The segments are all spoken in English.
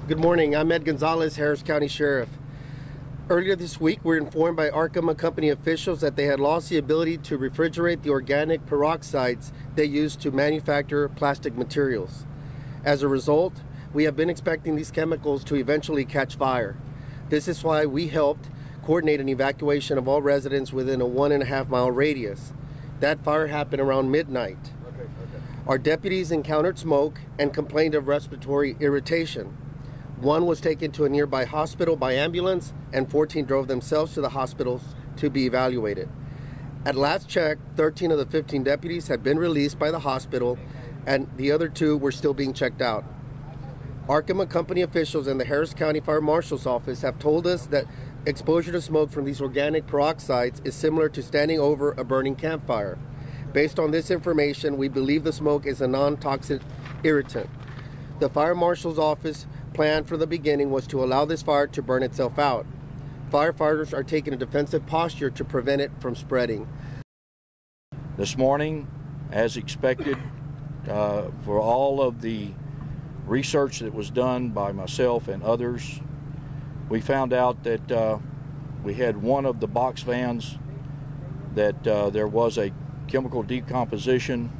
Good morning. I'm Ed Gonzalez, Harris County Sheriff. Earlier this week, we were informed by Arkema Company officials that they had lost the ability to refrigerate the organic peroxides they use to manufacture plastic materials. As a result, we have been expecting these chemicals to eventually catch fire. This is why we helped coordinate an evacuation of all residents within a 1.5 mile radius. That fire happened around midnight. Our deputies encountered smoke and complained of respiratory irritation. One was taken to a nearby hospital by ambulance, and 14 drove themselves to the hospitals to be evaluated. At last check, 13 of the 15 deputies had been released by the hospital, and the other 2 were still being checked out. Arkema Company officials and the Harris County Fire Marshal's Office have told us that exposure to smoke from these organic peroxides is similar to standing over a burning campfire. Based on this information, we believe the smoke is a non-toxic irritant. The Fire Marshal's Office plan from the beginning was to allow this fire to burn itself out. Firefighters are taking a defensive posture to prevent it from spreading. This morning, as expected, for all of the research that was done by myself and others, we found out that we had one of the box vans that there was a chemical decomposition,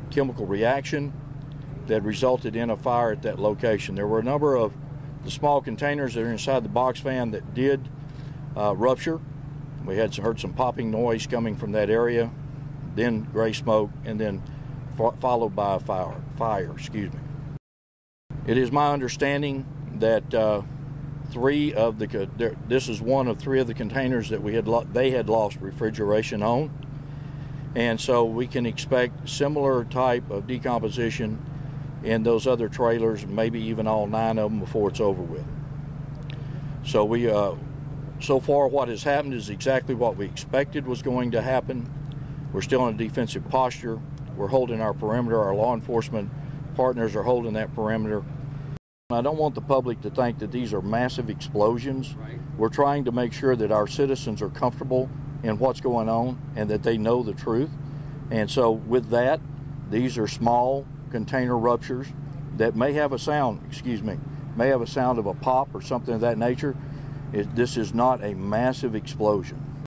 chemical reaction that resulted in a fire at that location. There were a number of the small containers that are inside the box van that did rupture. We had heard some popping noise coming from that area, then gray smoke, and then followed by a fire. It is my understanding that this is one of 3 of the containers that they had lost refrigeration on, and so we can expect similar type of decomposition in those other trailers, maybe even all 9 of them before it's over with. So so far what has happened is exactly what we expected was going to happen. We're still in a defensive posture. We're holding our perimeter. Our law enforcement partners are holding that perimeter. I don't want the public to think that these are massive explosions. Right. We're trying to make sure that our citizens are comfortable in what's going on and that they know the truth. And so with that, these are small container ruptures that may have a sound, of a pop or something of that nature. This is not a massive explosion.